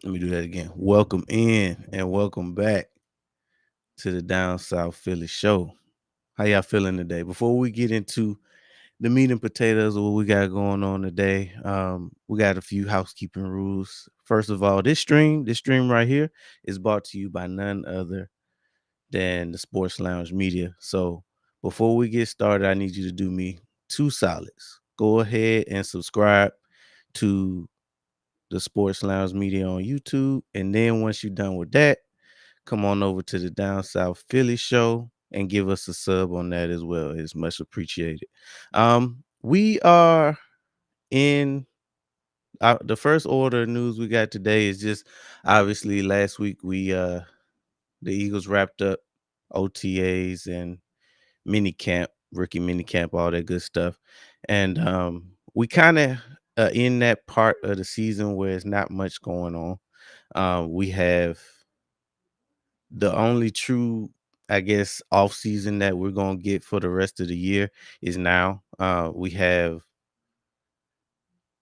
Let me do that again. Welcome in and welcome back to the Down South Philly show. How y'all feeling today? Before we get into the meat and potatoes of what we got going on today, we got a few housekeeping rules. First of all, this stream right here is brought to you by none other than the Sports Lounge Media. So before we get started, I need you to do me two solids. Go ahead and subscribe to the Sports Lounge Media on YouTube. And then once you're done with that, come on over to the Down South Philly show and give us a sub on that as well. It's much appreciated. We are in the first order of news we got today is just obviously last week the Eagles wrapped up OTAs and mini camp, rookie mini camp, all that good stuff. And we kind of in that part of the season where it's not much going on. We have the only true, I guess, off season that we're gonna get for the rest of the year is now. We have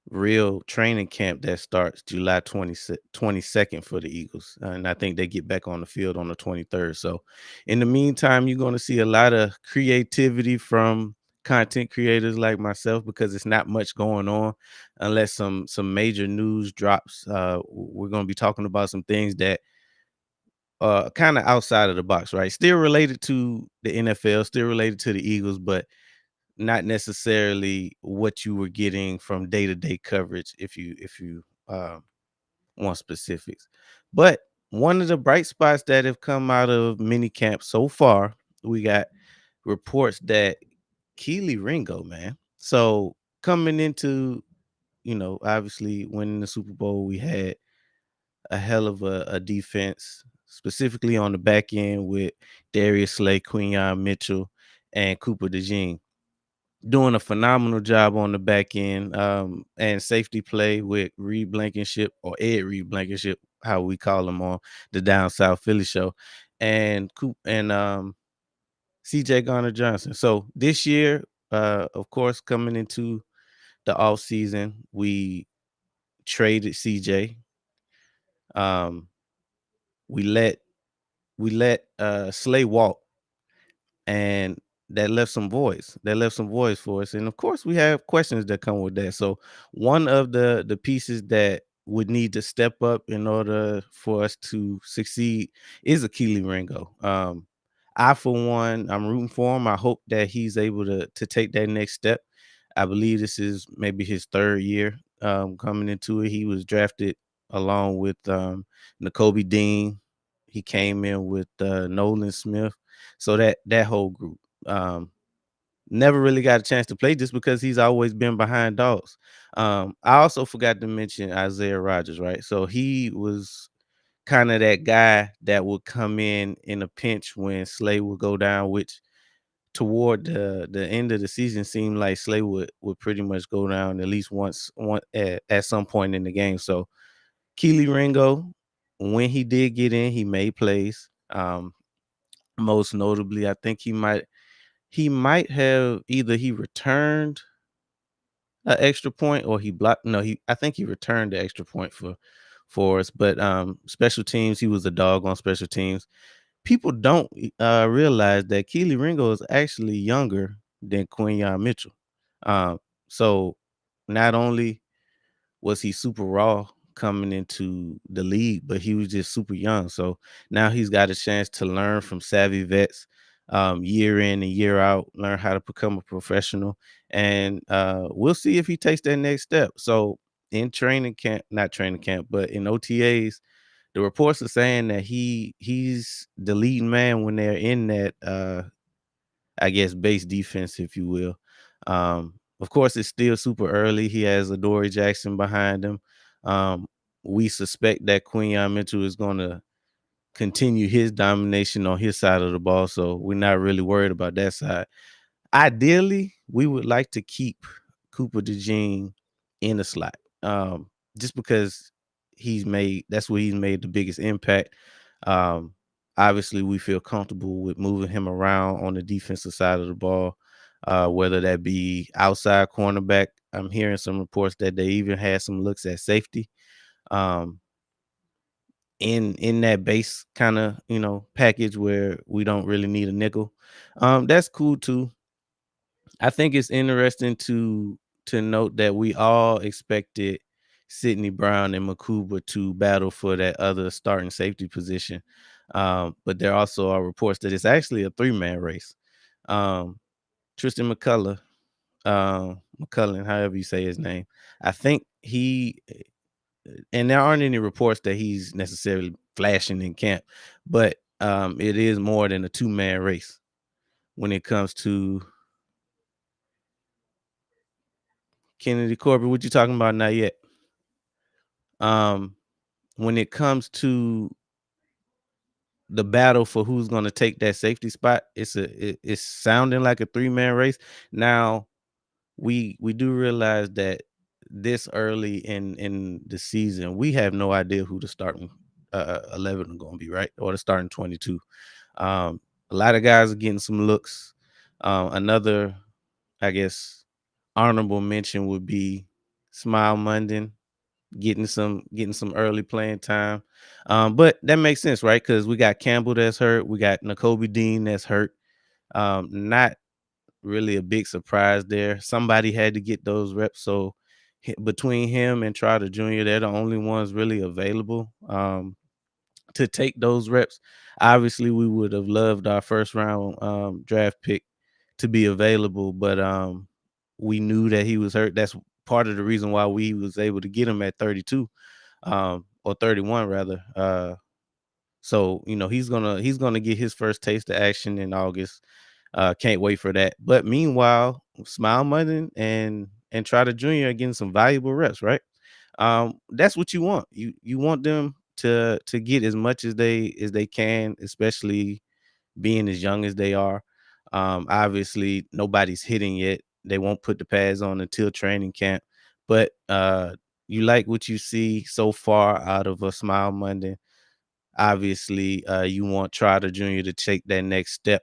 real training camp that starts July 22nd for the Eagles. And I think they get back on the field on the 23rd. So in the meantime, you're going to see a lot of creativity from content creators like myself because it's not much going on unless some major news drops. We're going to be talking about some things that kind of outside of the box, right? Still related to the NFL, still related to the Eagles, but not necessarily what you were getting from day-to-day coverage if you want specifics. But one of the bright spots that have come out of minicamp so far, we got reports that Keely Ringo, man. So coming into, obviously winning the Super Bowl, we had a hell of a defense, specifically on the back end with Darius Slay, Quinyon Mitchell, and Cooper DeJean doing a phenomenal job on the back end, and safety play with Reed Blankenship or Ed Reed Blankenship, how we call him on the Down South Philly show, and Coop and CJ Garner Johnson. So this year, of course, coming into the off season, we traded CJ. Um, we let Slay walk, and that left some voids. That left some voids for us. And of course, we have questions that come with that. So one of the pieces that would need to step up in order for us to succeed is Akili Ringo. I, for one, I'm rooting for him. I hope that he's able to take that next step. I believe this is maybe his third year coming into it. He was drafted along with N'Kobe Dean. He came in with Nolan Smith. So that whole group never really got a chance to play just because he's always been behind dogs. I also forgot to mention Isaiah Rogers, right? So he was kind of that guy that would come in a pinch when Slay would go down, which toward the end of the season seemed like Slay would pretty much go down at least one at some point in the game. So Keely Ringo, when he did get in, he made plays. Most notably, I think he might have either he returned an extra point or he blocked. No, I think he returned the extra point for us. But special teams, he was a dog on special teams. People don't realize that Keely Ringo is actually younger than Quinyon Mitchell. So not only was he super raw coming into the league, but he was just super young. So now he's got a chance to learn from savvy vets, year in and year out, learn how to become a professional. And we'll see if he takes that next step. So in training camp, not training camp, but in OTAs, the reports are saying that he's the leading man when they're in that I guess base defense, if you will. Of course, it's still super early. He has Adoree Jackson behind him. Um, we suspect that Quinyon Mitchell is going to continue his domination on his side of the ball, so we're not really worried about that side. Ideally, we would like to keep Cooper DeJean in the slot, just because that's where he's made the biggest impact. Um, Obviously, we feel comfortable with moving him around on the defensive side of the ball, whether that be outside cornerback. I'm hearing some reports that they even had some looks at safety. Um, in that base kind of package where we don't really need a nickel. That's cool too. I think it's interesting to note that we all expected Sidney Brown and Makuba to battle for that other starting safety position. But there also are reports that it's actually a three-man race. Um, Tristan McCullen, however you say his name. I think and there aren't any reports that he's necessarily flashing in camp, but it is more than a two-man race when it comes to Kennedy Corbett. What you talking about? Not yet. Um, when it comes to the battle for who's going to take that safety spot, it's sounding like a three-man race. Now, we do realize that this early in the season, we have no idea who the starting 11 are going to be, right? Or the starting 22. A lot of guys are getting some looks. Another, I guess, honorable mention would be Smile Munden getting some early playing time. But that makes sense, right? Because we got Campbell that's hurt, we got Nakobe Dean that's hurt. Not really a big surprise there. Somebody had to get those reps. So between him and Trotter Jr., they're the only ones really available to take those reps. Obviously, we would have loved our first round draft pick to be available, but we knew that he was hurt. That's part of the reason why we was able to get him at 32 or 31 rather. So he's gonna get his first taste of action in August. Can't wait for that. But meanwhile, Smile Munden and Trotter Jr. are getting some valuable reps, right? That's what you want. You want them to get as much as they can, especially being as young as they are. Obviously, nobody's hitting yet. They won't put the pads on until training camp. But you like what you see so far out of a Smile Monday. Obviously, you want Trotter Jr. to take that next step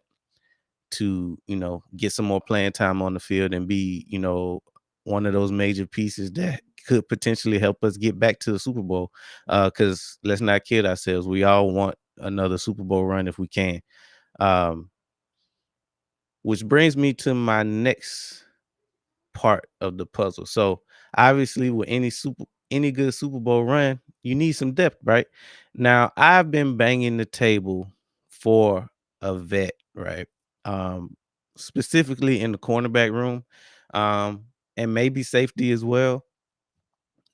to, get some more playing time on the field and be, one of those major pieces that could potentially help us get back to the Super Bowl. Because let's not kid ourselves. We all want another Super Bowl run if we can. Um, which brings me to my next part of the puzzle. So obviously, with any good Super Bowl run, you need some depth, right? Now, I've been banging the table for a vet, right? Um, Specifically in the cornerback room, and maybe safety as well.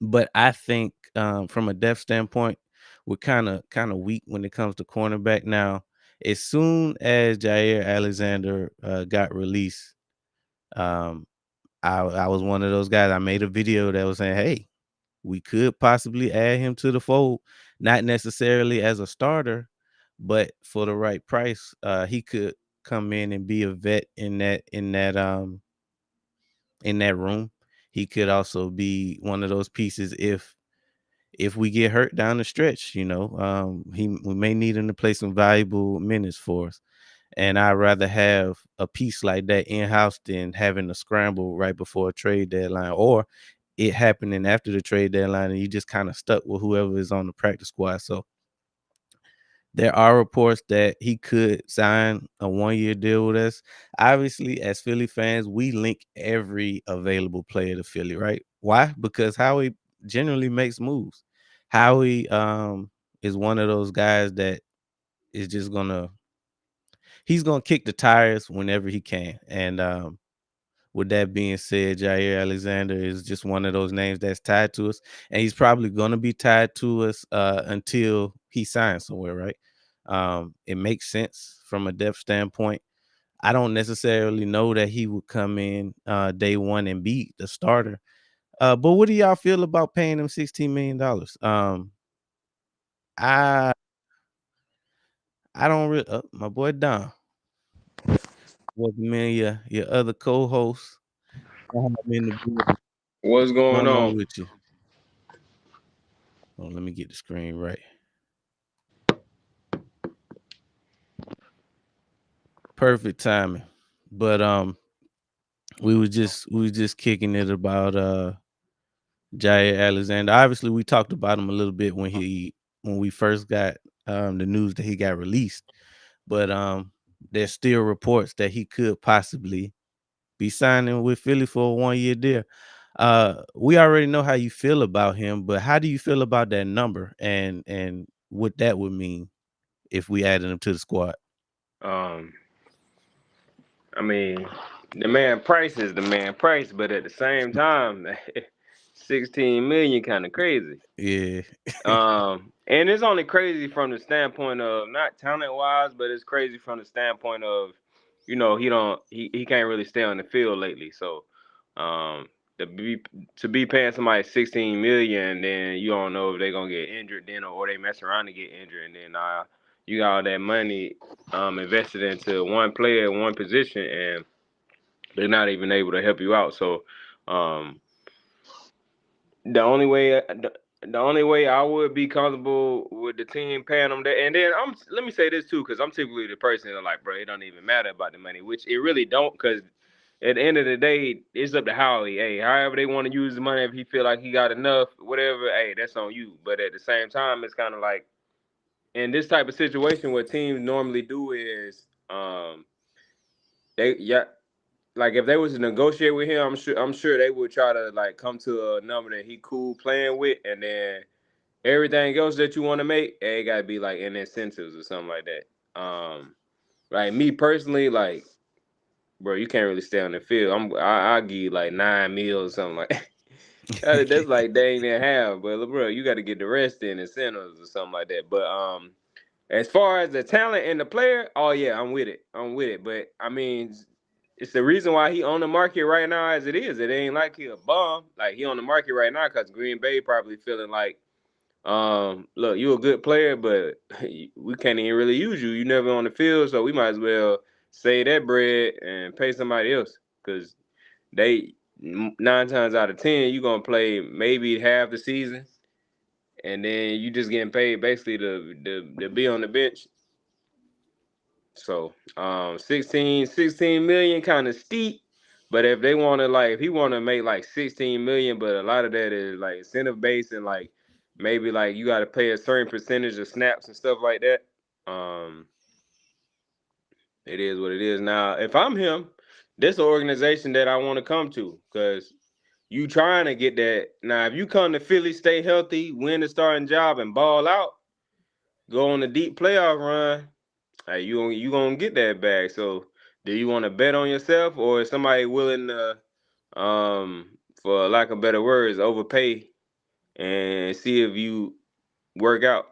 But I think from a depth standpoint, we're kind of weak when it comes to cornerback. Now, as soon as Jair Alexander got released, um, I was one of those guys. I made a video that was saying, "Hey, we could possibly add him to the fold, not necessarily as a starter, but for the right price, he could come in and be a vet in that room. He could also be one of those pieces if we get hurt down the stretch. We may need him to play some valuable minutes for us." And I'd rather have a piece like that in-house than having to scramble right before a trade deadline, or it happening after the trade deadline and you just kind of stuck with whoever is on the practice squad. So there are reports that he could sign a one-year deal with us. Obviously, as Philly fans, we link every available player to Philly, right? Why? Because Howie generally makes moves. Howie is one of those guys that is just he's gonna kick the tires whenever he can. And with that being said, Jair Alexander is just one of those names that's tied to us, and he's probably gonna be tied to us until he signs somewhere, right? It makes sense from a depth standpoint. I don't necessarily know that he would come in day one and be the starter. But what do y'all feel about paying him $16 million? I I don't really. My boy Don, welcome in your other co-host. I'm in the building. What's What's going going on on? with you? Oh, let me get the screen right. Perfect timing. But we was just kicking it about Jair Alexander. Obviously, we talked about him a little bit when he when we first got the news that he got released. But there's still reports that he could possibly be signing with Philly for a 1 year deal. We already know how you feel about him, but how do you feel about that number and what that would mean if we added him to the squad? Um, I mean, the man price is the man price, but at the same time, 16 million kind of crazy. Yeah. And it's only crazy from the standpoint of not talent wise, but it's crazy from the standpoint of, he can't really stay on the field lately. So, um, to be to be paying somebody 16 million, then you don't know if they're gonna get injured then, or they mess around to get injured, and then you got all that money invested into one player, one position, and they're not even able to help you out. So, um, the only way, the only way I would be comfortable with the team paying them that, and then let me say this too, because I'm typically the person that like, bro, it don't even matter about the money, which it really don't, because at the end of the day, it's up to Howie. Hey, however they want to use the money, if he feel like he got enough, whatever, hey, that's on you. But at the same time, it's kind of like in this type of situation, what teams normally do is, they yeah, like if they was to negotiate with him, I'm sure they would try to like come to a number that he cool playing with, and then everything else that you want to make, it gotta be like in incentives or something like that. Like me personally, like bro, you can't really stay on the field. I'll give you like 9 mil or something like that's like dang near half. But bro, you got to get the rest in incentives or something like that. But as far as the talent and the player, oh yeah, I'm with it. I'm with it. But I mean, it's the reason why he on the market right now as it is. It ain't like he a bum. Like he on the market right now because Green Bay probably feeling like, look, you a good player, but we can't even really use you. You never on the field, so we might as well save that bread and pay somebody else. Because they 9 times out of 10, you gonna play maybe half the season, and then you just getting paid basically to be on the bench. So 16 million kind of steep. But if they want to like, if he want to make like 16 million, but a lot of that is like incentive based, and like maybe like you got to pay a certain percentage of snaps and stuff like that. Um, it is what it is. Now, if I'm him, this is an organization that I want to come to, because you trying to get that. Now, if you come to Philly, stay healthy, win the starting job, and ball out, go on a deep playoff run, hey, you gonna get that bag. So, do you want to bet on yourself, or is somebody willing to, for lack of better words, overpay and see if you work out?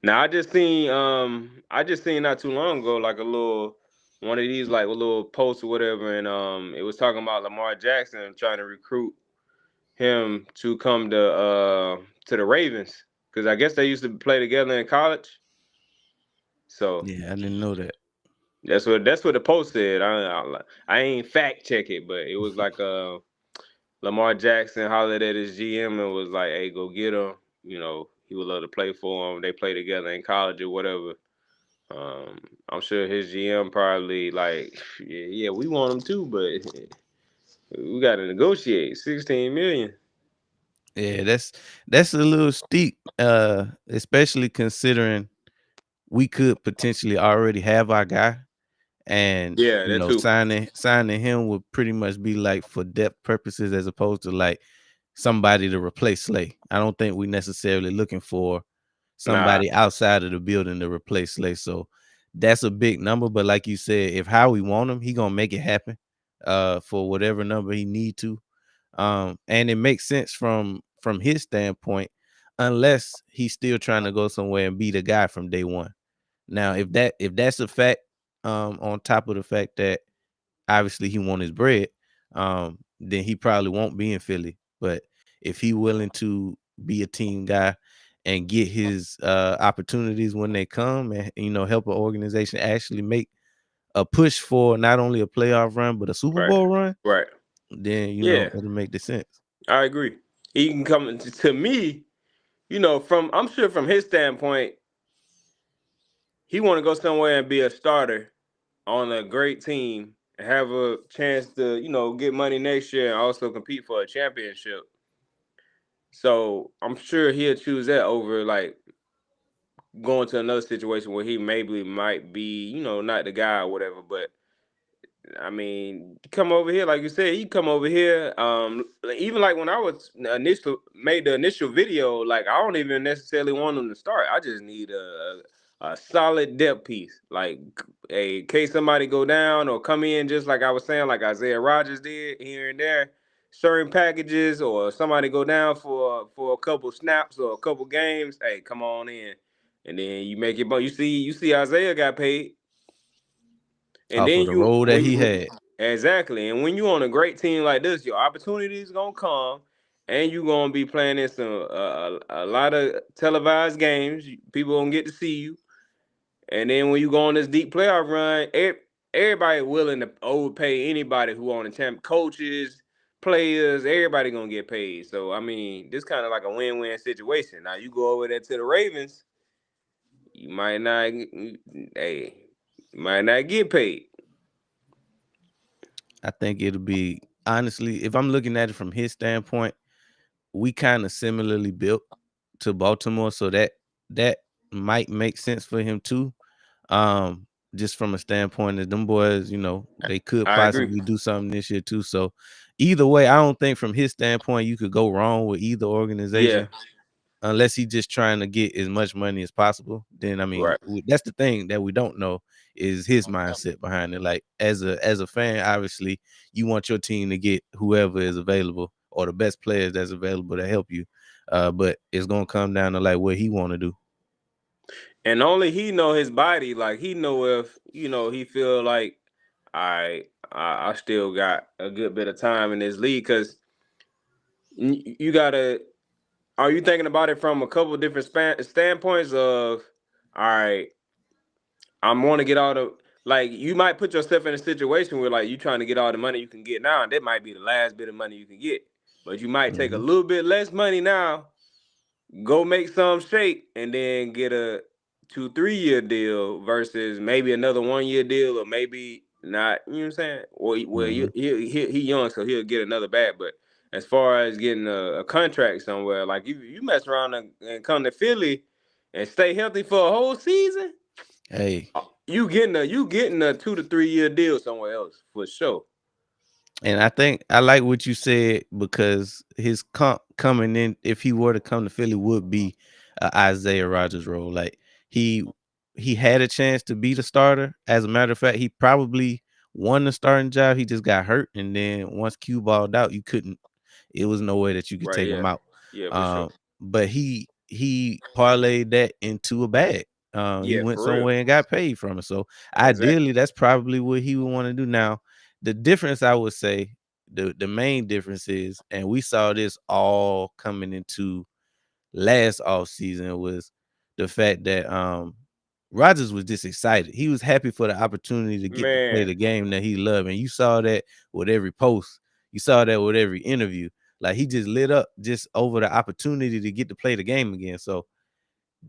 Now, I just seen not too long ago like a little one of these like a little posts or whatever, and it was talking about Lamar Jackson trying to recruit him to come to the Ravens, because I guess they used to play together in college. So Yeah, I didn't know that. that's what the post said. I ain't fact check it, but it was like Lamar Jackson hollered at his GM and was like, "Hey, go get him." He would love to play for him. They play together in college or whatever. I'm sure his GM probably like, yeah, yeah, we want him too, but we got to negotiate 16 million. Yeah, that's a little steep, especially considering we could potentially already have our guy, and Yeah, that too. signing him would pretty much be like for depth purposes as opposed to like somebody to replace Slay. I don't think we necessarily looking for Nah, somebody outside of the building to replace Slay. So that's a big number. But like you said, if Howie want him, he gonna make it happen for whatever number he need to. And it makes sense from his standpoint, unless he's still trying to go somewhere and be the guy from day one. Now, if that's a fact, on top of the fact that obviously he want his bread, then he probably won't be in Philly. But if he willing to be a team guy and get his opportunities when they come, and help an organization actually make a push for not only a playoff run but a Super right, Bowl run, right. then Yeah, it'll make the sense. I agree. He can come to me. From I'm sure from his standpoint, he want to go somewhere and be a starter on a great team and have a chance to get money next year and also compete for a championship. So I'm sure he'll choose that over like going to another situation where he maybe might be, not the guy or whatever. But I mean, come over here, like you said, you come over here. Like, even like when I was initial made the initial video, like I don't even necessarily want him to start. I just need a solid depth piece, like in case somebody go down or come in, just like I was saying, like Isaiah Rogers did here and there, certain packages, or somebody go down for a couple snaps or a couple games. Hey, come on in, and then you make it. But you see, Isaiah got paid. And off then of the role that he had. exactly, and when you on a great team like this, your opportunities gonna come, and you gonna be playing in some a lot of televised games. People gonna get to see you, and then when you go on this deep playoff run, everybody willing to overpay anybody who on the champ, coaches, players, everybody gonna get paid. So I mean, this kind of like a win-win situation. Now you go over there to the Ravens, you might not, hey, you might not get paid. I think it'll be honestly, if I'm looking at it from his standpoint, we kind of similarly built to Baltimore, so that might make sense for him too. Um, just from a standpoint that them boys, they could I agree. possibly do something this year too. So either way, I don't think from his standpoint you could go wrong with either Yeah, organization unless he's just trying to get as much money as possible. Then I mean, right. that's the thing that we don't know is his mindset behind it. Like as a fan, obviously you want your team to get whoever is available or the best players that's available to help you. But it's gonna come down to like what he want to do. And only he know his body. Like he know if he feel like I still got a good bit of time in this league because you gotta. Are you thinking about it from a couple different standpoints of, all right, I'm want to get all the, like you might put yourself in a situation where like you trying to get all the money you can get now, and that might be the last bit of money you can get, but you might take a Hmm. little bit less money now, go make some shake, and then get a 2 3 year deal versus maybe another 1 year deal, or maybe not. You know what I'm saying? Well, Hmm. he young, so he'll get another bag. But as far as getting a contract somewhere, like you mess around and come to Philly and stay healthy for a whole season, Hey, you getting a 2 to 3 year deal somewhere else for sure. and I think I like what you said because his comp coming in, if he were to come to Philly, would be a Isaiah Rogers role. Like he he had a chance to be the starter. As a matter of fact, he probably won the starting job. He just got hurt, and then once Q balled out, you couldn't. It was no way that you could Right? take Yeah. him out. Yeah, for sure. Um, but he parlayed that into a bag. He Yeah, went for real. somewhere and got paid from it. So Exactly. ideally, that's probably what he would want to do. Now, the difference I would say, the main difference is, and we saw this all coming into last off season, was the fact that Rodgers was just excited. He was happy for the opportunity to get to play Man, the game that he loved. And you saw that with every post. You saw that with every interview. Like he just lit up just over the opportunity to get to play the game again. So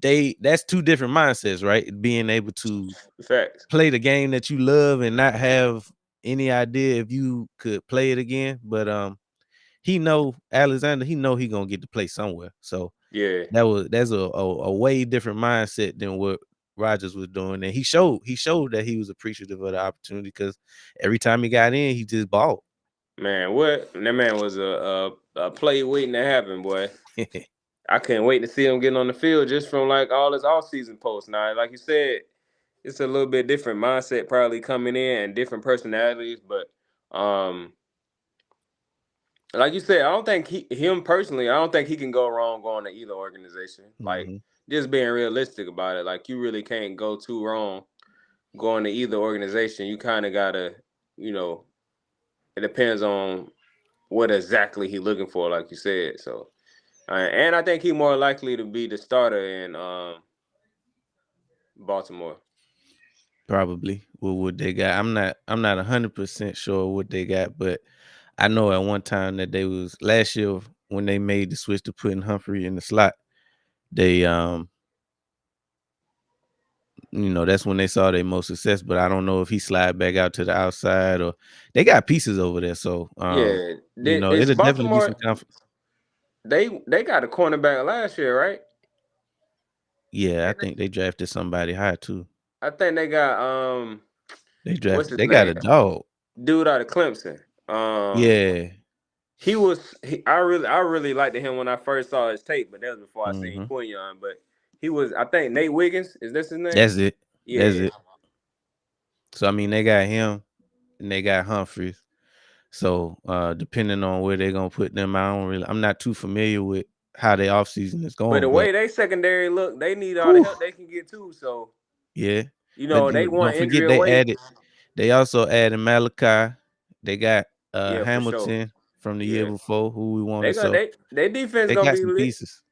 that's two different mindsets, right? Being able to facts. play the game that you love and not have any idea if you could play it again. But he know Alexander, he know he gonna get to play somewhere. So Yeah, that's a way different mindset than what Rogers was doing. And he showed that he was appreciative of the opportunity because every time he got in, he just balled. man. What that man was a play waiting to happen, boy. I can't wait to see him getting on the field just from like all his off season posts. Now, like you said, it's a little bit different mindset probably coming in and different personalities, but like you said, I don't think him personally, I don't think he can go wrong going to either organization. Like Hmm. just being realistic about it, like you really can't go too wrong going to either organization. You kind of gotta, you know, it depends on what exactly he looking for, like you said. So, and I think he more likely to be the starter in Baltimore. Probably with what they got. I'm not 100% sure what they got, but I know at one time that they was last year when they made the switch to putting Humphrey in the slot, they that's when they saw their most success. But I don't know if he slide back out to the outside or they got pieces over there. So Yeah, is it'll definitely be some Baltimore confidence. They got a cornerback last year, right? Yeah, I And think they drafted somebody high too. I think they got what's his They got name? a dog. Dude out of Clemson. Yeah. I really liked him when I first saw his tape, but that was before I seen Hmm. Quinion. But he was, I think, Nate Wiggins. Is this his name? That's it. That's Yeah. it. So I mean, they got him and they got Humphreys. So depending on where they're gonna put them, I'm not too familiar with how their offseason is But going, the but way they secondary look, they need all the whew, help they can get too. So yeah. you But know they want don't injury forget away. they also added Malachi. They got Yeah, for sure. Hamilton from the year Yeah, before who we they wanted. gonna So they defense they gonna got be some lit. pieces.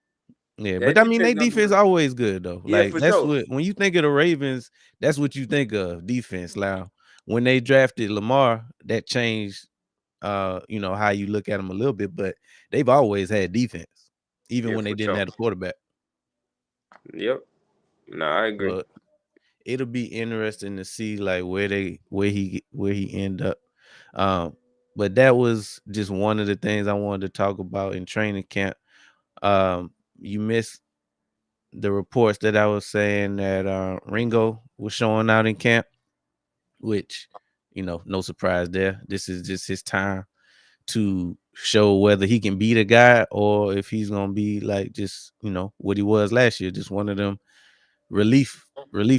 Yeah, but That I mean, they defense gonna be defense lit. always good though. Yeah, Like for that's sure. what when you think of the Ravens, that's what you think of defense. Now, when they drafted Lamar, that changed how you look at them a little bit, but they've always had defense, even Yeah, when they for didn't sure. have a quarterback. Yep. No, I agree. But it'll be interesting to see like where he end up. Um, but that was just one of the things I wanted to talk about in training camp. You missed the reports that I was saying that Ringo was showing out in camp, which no surprise there. This is just his time to show whether he can beat a guy or if he's gonna be like just what he was last year, just one of them relief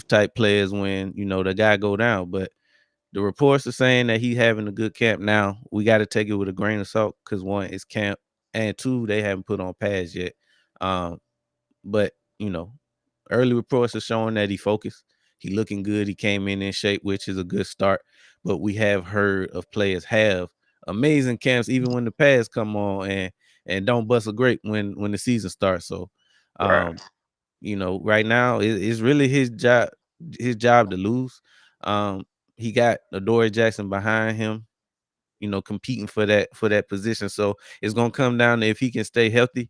type players when the guy go down. But the reports are saying that he's having a good camp. Now we got to take it with a grain of salt because one, it's camp, and two, they haven't put on pads yet. Um, but early reports are showing that he focused. He looking good. He came in shape, which is a good start. But we have heard of players have amazing camps, even when the pads come on and don't bust a grape when the season starts. So, Right. um, right now it's really his job to lose. Um, he got Adoree Jackson behind him, competing for that position. So it's gonna come down to if he can stay healthy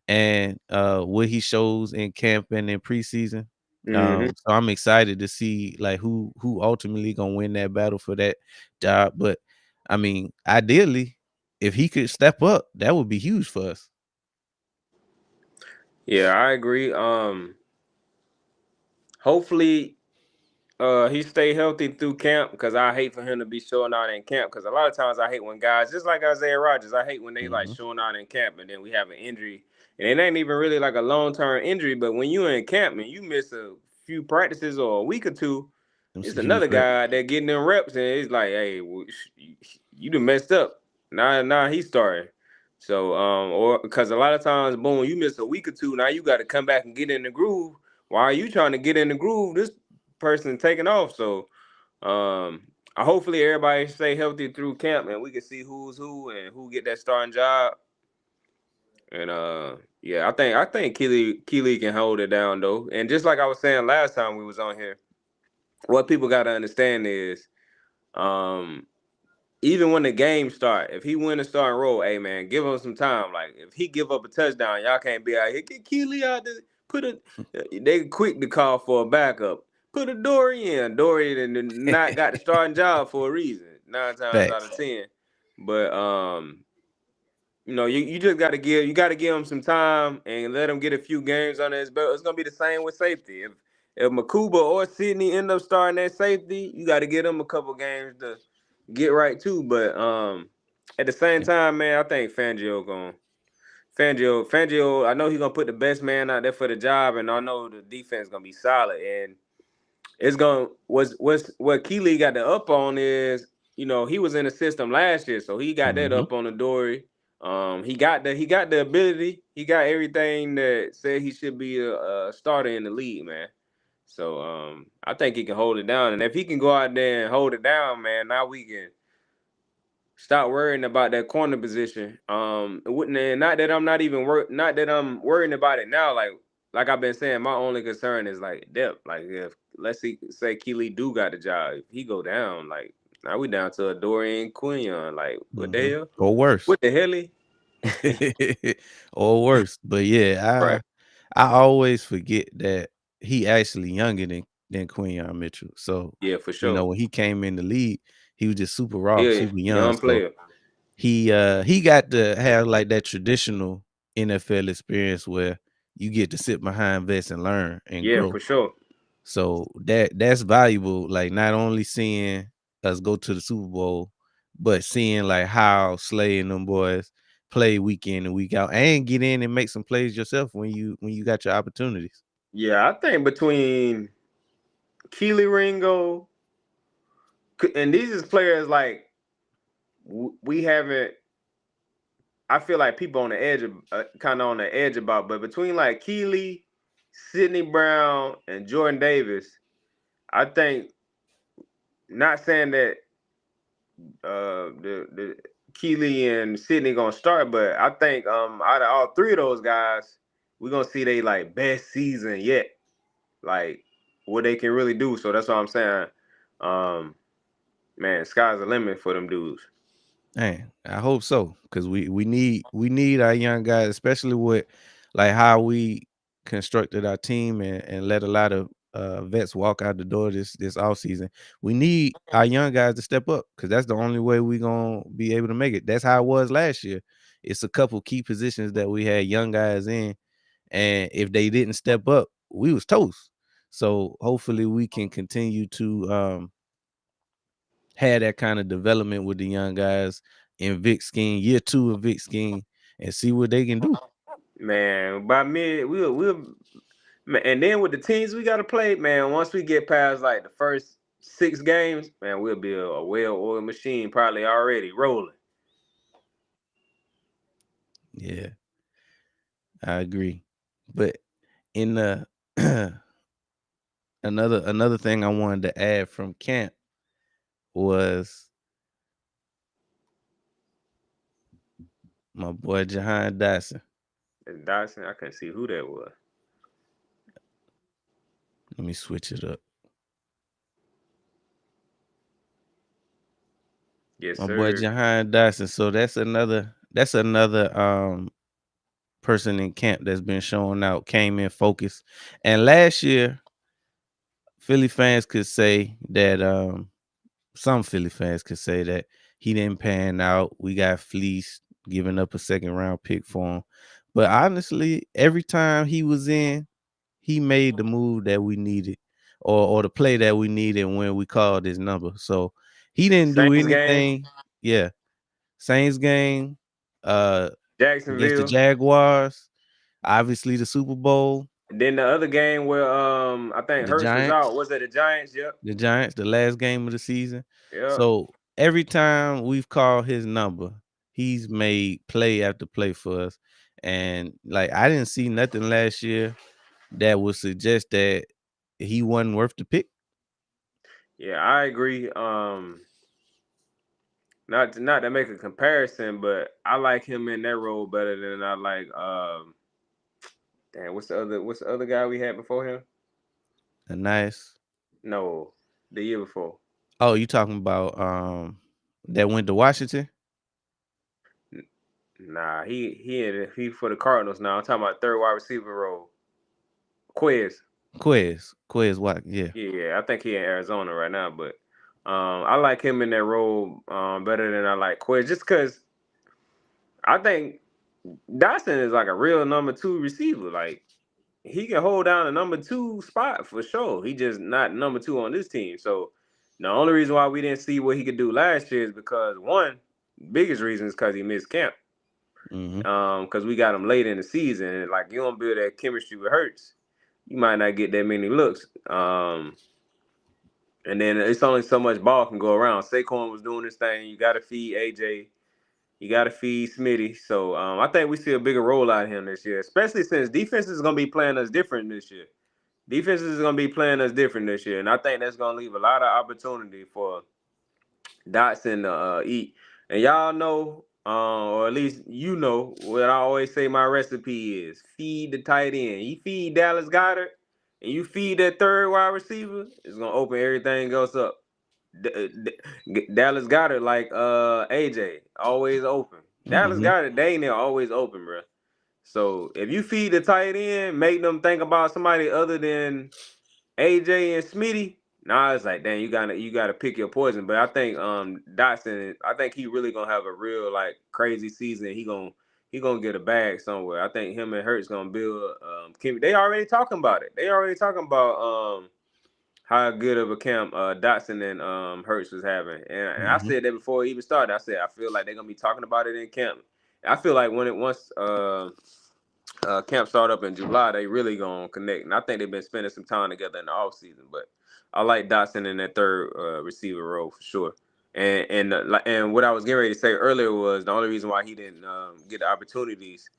and what he shows in camp and in preseason. Hmm. So I'm excited to see like who ultimately gonna win that battle for that job. But I mean, ideally, if he could step up, that would be huge for us. Yeah, I agree. Hopefully he stay healthy through camp because I hate for him to be showing out in camp because a lot of times I hate when guys just like Isaiah Rodgers, I hate when they like Hmm. showing out in camp and then we have an injury and it ain't even really like a long-term injury, but when you in camp and you miss a few practices or a week or two, Them it's some huge another reps. guy that getting them reps and it's like, hey, you done messed up. Now he's starting. So or because a lot of times, boom, you miss a week or two, now you got to come back and get in the groove. Why are you trying to get in the groove? This person taking off. So um I hopefully everybody stay healthy through camp and we can see who's who and who get that starting job. And yeah, I think Keely can hold it down though. And just like I was saying last time we was on here, what people gotta understand is um even when the game start, if he win a starting role, hey man, give him some time. Like if he give up a touchdown, y'all can't be out here. Get Keely out there. Put a they quick to call for a backup. Put a Dory in. Dory done not got the starting job for a reason. 9 times out of Facts. 10. But you just gotta give him some time and let him get a few games under his belt. It's gonna be the same with safety. If Makuba or Sydney end up starting that safety, you gotta give them a couple games to get right too. But at the same time, man, I think Fangio, I know he's gonna put the best man out there for the job, and I know the defense gonna be solid. And it's gonna what Keely got the up on is he was in the system last year, so he got that Hmm. up on the Dory. He got the ability, he got everything that said he should be a starter in the league, man. So I think he can hold it down, and if he can go out there and hold it down, man, now we can stop worrying about that corner position. It wouldn't and not that I'm not even not that I'm worrying about it now. Like I've been saying, my only concern is like depth. Like if let's say Keely do got a job, if he go down, like now we down to a Dorian Quinion. Like what the Hmm. hell? Or worse. What the hell? Or worse. But yeah, Right? I always forget that he actually younger than Quinion Mitchell. So, Yeah, for sure. when he came in the league, he was just super raw, Yeah, super young. young So player. he got to have like that traditional NFL experience where you get to sit behind vets and learn and Yeah, grow. for sure. So that's valuable. Like not only seeing us go to the Super Bowl, but seeing like how Slay and them boys play week in and week out, and get in and make some plays yourself when you got your opportunities. Yeah, I think between Keely Ringo and these is players like we haven't. I feel like people on the edge of kind of on the edge about, but between like Keely, Sidney Brown, and Jordan Davis, I think not saying that the Keely and Sidney gonna start, but I think out of all three of those guys, we're gonna see they like best season yet, like what they can really do. So that's what I'm saying. Um, man, sky's the limit for them dudes. Man, I hope so because we need our young guys, especially with like how we constructed our team and let a lot of vets walk out the door this off season. We need our young guys to step up because that's the only way we gonna be able to make it. That's how it was last year. It's a couple key positions that we had young guys in, and if they didn't step up, we was toast. So hopefully we can continue to had that kind of development with the young guys in Vic scheme, year 2 of Vic scheme, and see what they can do. Man, by mid we'll and then with the teams we got to play, man. Once we get past like the first 6 games, man, we'll be a well-oiled machine, probably already rolling. Yeah, I agree. But in the another thing I wanted to add from camp was my boy Jahan Dyson. And Dyson, I can't see who that was. Let me switch it up. Yes, My boy sir. Jahan Dyson. So that's another person in camp that's been showing out, came in focused. And last year, Philly fans could say that some Philly fans could say that he didn't pan out. We got fleeced, giving up a second round pick for him. But honestly, every time he was in, he made the move that we needed or the play that we needed when we called his number. So he didn't do Saints game, anything. Yeah. Saints game, uh against the Jacksonville. Jaguars, obviously the Super Bowl, Then the other game where I think the Hurts was out. Giants. Was it the Giants? Yep. The Giants, the last game of the season. Yep. So every time we've called his number, he's made play after play for us. And like I didn't see nothing last year that would suggest that he wasn't worth the pick. Yeah, I agree. Not to make a comparison, but I like him in that role better than I like damn, what's the other guy we had before him? A nice. No, the year before. Oh, you talking about that went to Washington? Nah, he for the Cardinals now. I'm talking about third wide receiver role. Quiz. Quiz what? Yeah. Yeah, I think he in Arizona right now, but I like him in that role better than I like Quiz, just because I think Dotson is like a real number 2 receiver. Like he can hold down a number 2 spot for sure. He just not number 2 on this team. So the only reason why we didn't see what he could do last year is because one, biggest reason is because he missed camp. Mm-hmm. Because we got him late in the season. And like you don't build that chemistry with Hurts, you might not get that many looks. And then it's only so much ball can go around. Saquon was doing this thing. You got to feed AJ. You got to feed Smitty. So I think we see a bigger role out of him this year, especially since defense is going to be playing us different this year. Defense is going to be playing us different this year. And I think that's going to leave a lot of opportunity for Dotson to eat. And y'all know, or at least you know, what I always say my recipe is feed the tight end. You feed Dallas Goddard and you feed that third wide receiver, it's going to open everything else up. Dallas Goddard like AJ, always open. Dallas Mm-hmm. Goddard, they ain't there always open, bro. So if you feed the tight end, make them think about somebody other than AJ and Smitty. Nah, it's like, dang, you gotta pick your poison. But I think Dotson, I think he really gonna have a real like crazy season. he gonna get a bag somewhere. I think him and Hurts gonna build. They already talking about it. They already talking about how good of a camp Dotson and Hurts was having. And I Mhm. said that before it even started. I said I feel like they're gonna be talking about it in camp. I feel like when it once camp start up in July, they really gonna connect. And I think they've been spending some time together in the off season. But I like Dotson in that third receiver role for sure. And what I was getting ready to say earlier was the only reason why he didn't get the opportunities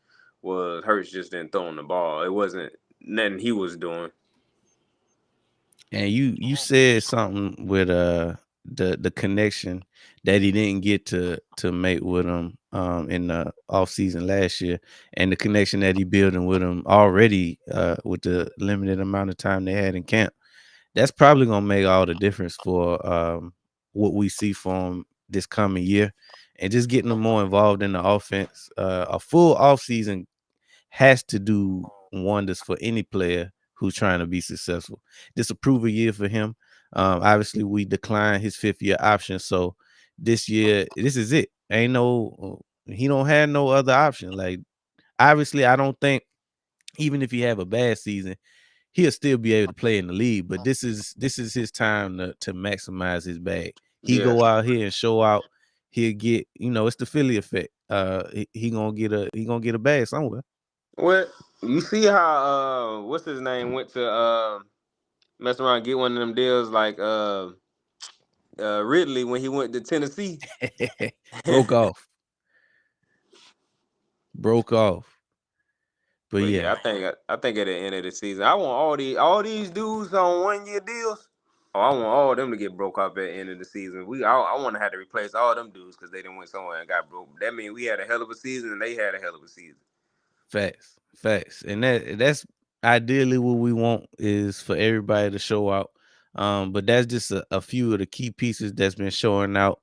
was Hurts just didn't throw him the ball. It wasn't nothing he was doing. And you said something with the connection that he didn't get to make with him in the off season last year, and the connection that he building with him already with the limited amount of time they had in camp. That's probably gonna make all the difference for what we see from this coming year, and just getting them more involved in the offense. A full offseason has to do wonders for any player who's trying to be successful. This a proven year for him. Obviously, we declined his 5th year option, so this year this is it. Ain't no he don't have no other option. Like obviously, I don't think even if he have a bad season, he'll still be able to play in the league. But this is his time to maximize his bag. He Yeah. go out here and show out. He'll get it's the Philly effect. He gonna get a bag somewhere. Well, you see how what's his name went to mess around and get one of them deals like Ridley when he went to Tennessee. broke off, broke off. But But yeah, yeah, I think at the end of the season, I want all these dudes on 1 year deals. Oh, I want all of them to get broke up at the end of the season. I want to have to replace all them dudes because they didn't went somewhere and got broke. That means we had a hell of a season and they had a hell of a season. facts, facts, and that's ideally what we want is for everybody to show out. But that's just a few of the key pieces that's been showing out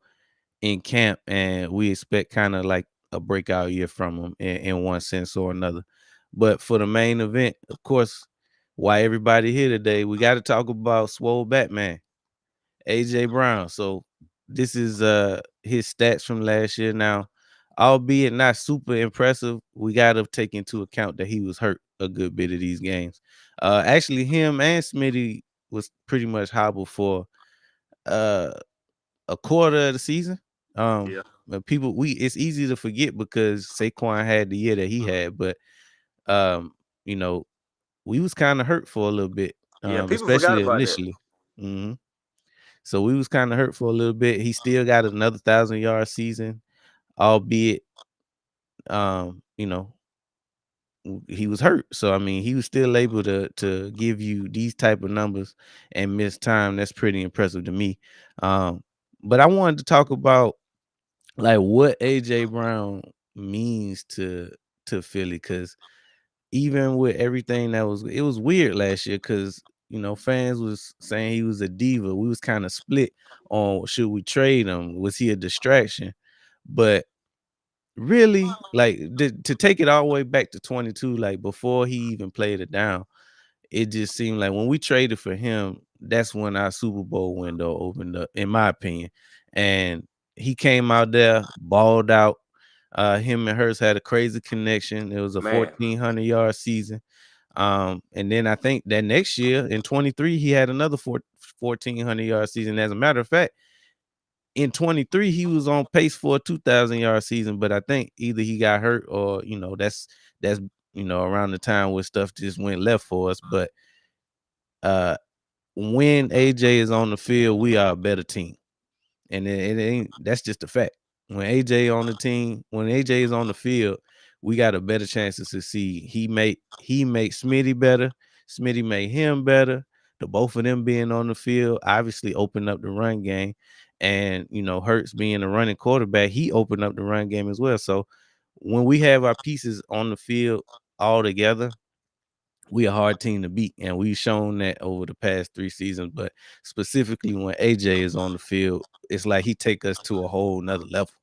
in camp, and we expect kind of like a breakout year from them in one sense or another. But for the main event, of course, why everybody here today, we got to talk about Swole Batman, AJ Brown. So this is his stats from last year. Now, albeit not super impressive, we got to take into account that he was hurt a good bit of these games. Actually, him and Smitty was pretty much hobbled for uh a quarter of the season. Yeah. But people, we it's easy to forget because Saquon had the year that he had, but um, you know, we was kind of hurt for a little bit, Yeah, people forgot especially about that. initially. hmm So we was kind of hurt for a little bit. He still got another 1,000 yard season, albeit you know, he was hurt. So I mean, he was still able to give you these type of numbers and miss time. That's pretty impressive to me. But I wanted to talk about like what AJ Brown means to Philly, because even with everything that was it was weird last year because fans was saying he was a diva. We was kind of split on should we trade him? Was he a distraction? But really, like to take it all the way back to 22, like before he even played it down, it just seemed like when we traded for him, that's when our Super Bowl window opened up, in my opinion. And he came out there, balled out. Him and Hurts had a crazy connection. It was a Man. 1,400-yard season. And then I think that next year in 23, he had another 1,400-yard season. As a matter of fact, in 23, he was on pace for a 2,000-yard season, but I think either he got hurt or that's around the time where stuff just went left for us. But uh when AJ is on the field, we are a better team. And it ain't that's just a fact. When AJ is on the field, we got a better chance to succeed. He make Smitty better. Smitty made him better. The both of them being on the field obviously opened up the run game. And Hurts being a running quarterback, he opened up the run game as well. So when we have our pieces on the field all together, we a hard team to beat, and we've shown that over the past 3 seasons. But specifically when AJ is on the field, it's like he take us to a whole nother level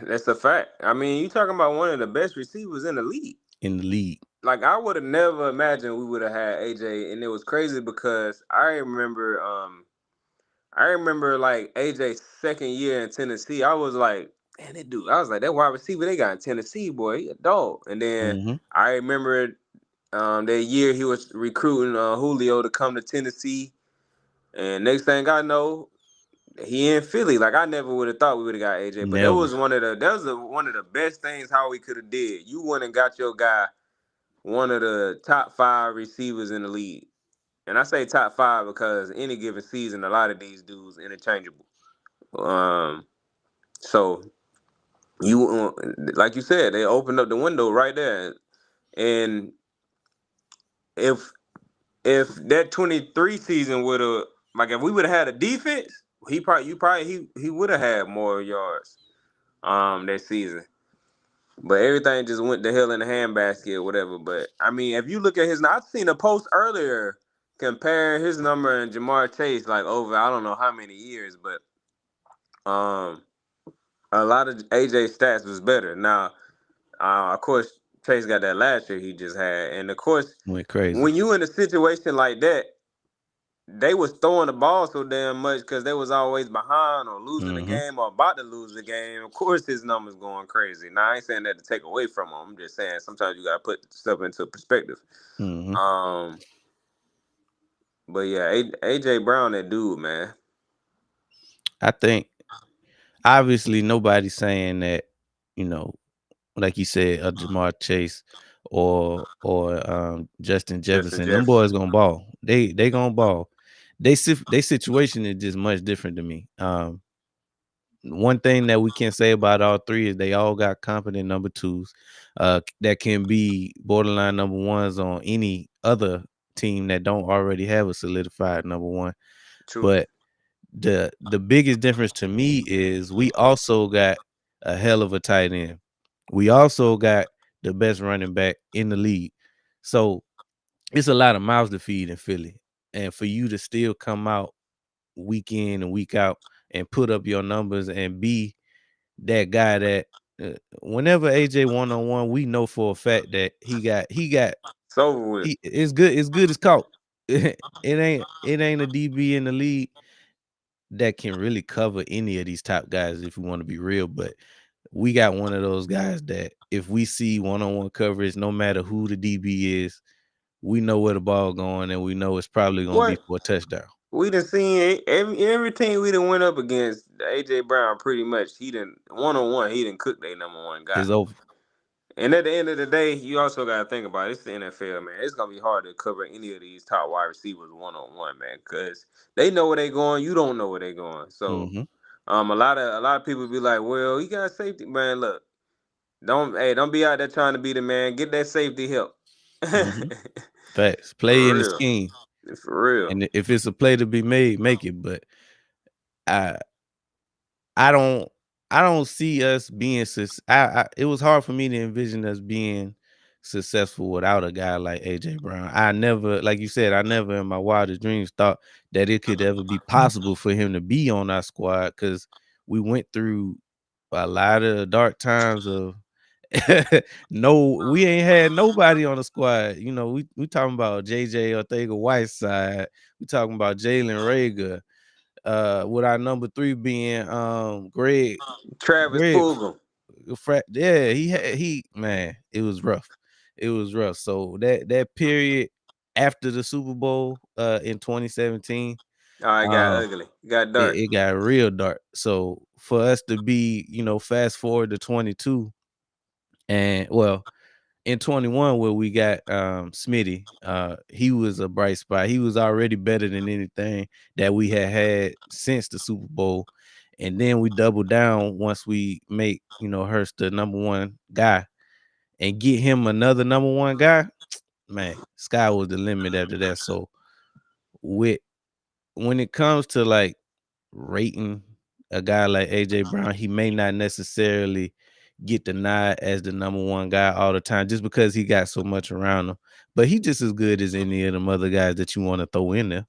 That's a fact. I mean, you talking about one of the best receivers in the league. in the league. Like I would have never imagined we would have had AJ, and it was crazy because I remember I remember like AJ's second year in Tennessee. I was like, man, that dude. I was like, that wide receiver they got in Tennessee, boy, he a dog. And then Mhm. I remember that year he was recruiting Julio to come to Tennessee. And next thing I know, he in Philly. Like I never would have thought we would have got AJ. But that Never. was one of the best things how we could have did. You went and got your guy, one of the top five receivers in the league. And I say top five because any given season, a lot of these dudes interchangeable. Um, so you like you said, they opened up the window right there. And if that 23 season would have, like if we would have had a defense, he would have had more yards that season. But everything just went to hell in the handbasket or whatever. But I mean, if you look at his, I've seen a post earlier comparing his number and Jamar Chase like over I don't know how many years, but um a lot of AJ stats was better. Now, of course, Chase got that last year he just had, and of course, Went crazy. when you in a situation like that, they was throwing the ball so damn much because they was always behind or losing the Mhm. game or about to lose the game. Of course, his numbers going crazy. Now, I ain't saying that to take away from him. I'm just saying sometimes you gotta put stuff into perspective. Mhm. Um, but yeah, AJ Brown, that dude, man. I think obviously nobody's saying that, you know, like you said, Jamar Chase or Justin Justin Jefferson, them Jefferson. boys gonna ball. They gonna ball. They situation is just much different to me. One thing that we can say about all three is they all got competent number twos, that can be borderline number ones on any other team that don't already have a solidified number one. True. But the biggest difference to me is we also got a hell of a tight end. We also got the best running back in the league. So it's a lot of mouths to feed in Philly. And for you to still come out week in and week out and put up your numbers and be that guy that whenever AJ one on one, we know for a fact that he got It's over with. he it's good as caught. It ain't a DB in the league that can really cover any of these top guys if we want to be real. But we got one of those guys that if we see one-on-one coverage, no matter who the DB is, we know where the ball going and we know it's probably gonna be What for a touchdown. we done seen every team we done went up against AJ Brown pretty much. He done one on one. He done cooked their number one guy. It's over. And at the end of the day, you also got to think about it. It's the NFL, man. It's gonna be hard to cover any of these top wide receivers one on one, man, because they know where they going. You don't know where they going. So, Hmm. a lot of people be like, "Well, you got safety, man. Look, don't be out there trying to be the man. Get that safety help." Hmm. Facts. Play For in the real, scheme. for real. And if it's a play to be made, make it. But I I don't I don't see us being it was hard for me to envision us being successful without a guy like AJ Brown. I never, like you said, I never in my wildest dreams thought that it could ever be possible for him to be on our squad because we went through a lot of dark times of no, we ain't had nobody on the squad. We talking about JJ Ortega Whiteside. We talking about Jalen Rager, with our number three being Travis Greg Fulgham. yeah, he man, it was rough. It was rough. So that period after the Super Bowl in 2017, Oh, it got um ugly. It got it, dark. it got real dark. So for us to be, fast forward to 22 and well, in 21 where we got Smitty, he was a bright spot. He was already better than anything that we had since the Super Bowl. And then we double down once we make, Hurst the number one guy and get him another number one guy. Man, sky was the limit after that. So with when it comes to like rating a guy like AJ Brown, he may not necessarily get the nod as the number one guy all the time just because he got so much around him. But he just as good as any of them other guys that you want to throw in there.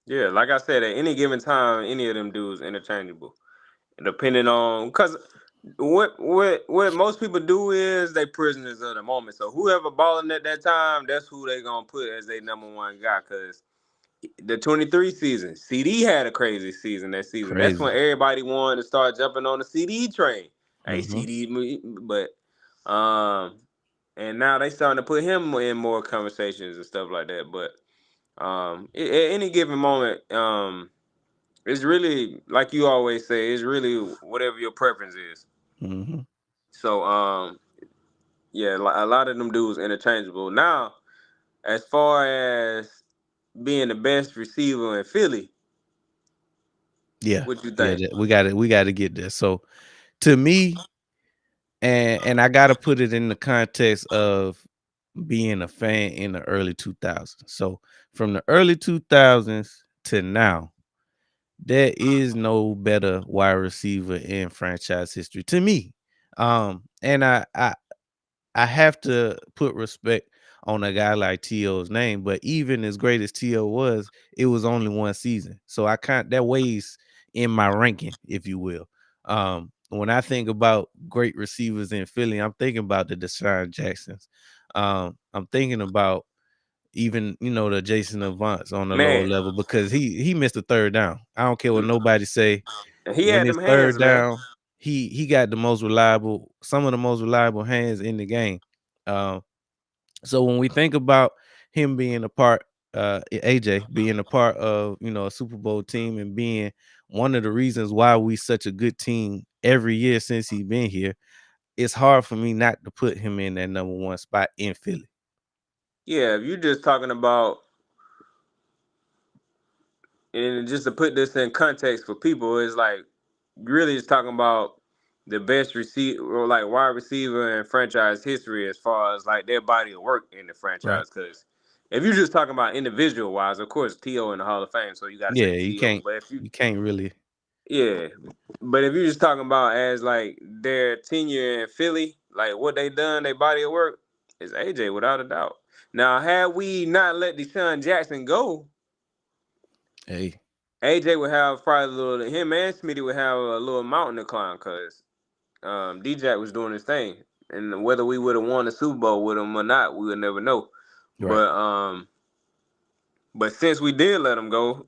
Yeah, like I said, at any given time, any of them dudes interchangeable, depending on because what most people do is they prisoners of the moment. So whoever balling at that time, that's who they gonna put as their number one guy. Cause the 23 season, CD had a crazy season that season. That's Crazy. when everybody wanted to start jumping on the CD train. Hey, Mhm. CD, but and now they starting to put him in more conversations and stuff like that. But at any given moment, it's really like you always say, it's really whatever your preference is. Mhm. So yeah, a lot of them dudes interchangeable. Now, as far as being the best receiver in Philly, Yeah. what you Yeah, think? we gotta get there. So, to me, and I gotta put it in the context of being a fan in the early 2000s. So, from the early 2000s to now, there is no better wide receiver in franchise history to me. And I have to put respect on a guy like T.O.'s name, but even as great as T.O. was, it was only one season. So I can't that weighs in my ranking, if you will. When I think about great receivers in Philly, I'm thinking about the Deshaun Jacksons. I'm thinking about even the Jason Avants on the lower Man, level because he missed the third down. I don't care what nobody say. he When had it's them hands, third man. down, he got some of the most reliable hands in the game. Um, so when we think about him being a part, AJ being a part of a Super Bowl team and being one of the reasons why we such a good team every year since he been here, it's hard for me not to put him in that number one spot in Philly. Yeah, if you're just talking about, and just to put this in context for people, it's like really just talking about the best receiver or like wide receiver in franchise history as far as like their body of work in the Right. franchise. Because if you're just talking about individual wise, of course T.O. in the Hall of Fame, so you got to say Yeah, T.O. But if you can't really. yeah, but if you're just talking about as like their tenure in Philly, like what they done, their body of work, is AJ without a doubt. Now, had we not let Deshaun Jackson go, Hey, AJ would have probably a little. Him and Smitty would have a little mountain to climb because DJ was doing his thing, and whether we would have won the Super Bowl with him or not, we would never know. right. But since we did let him go,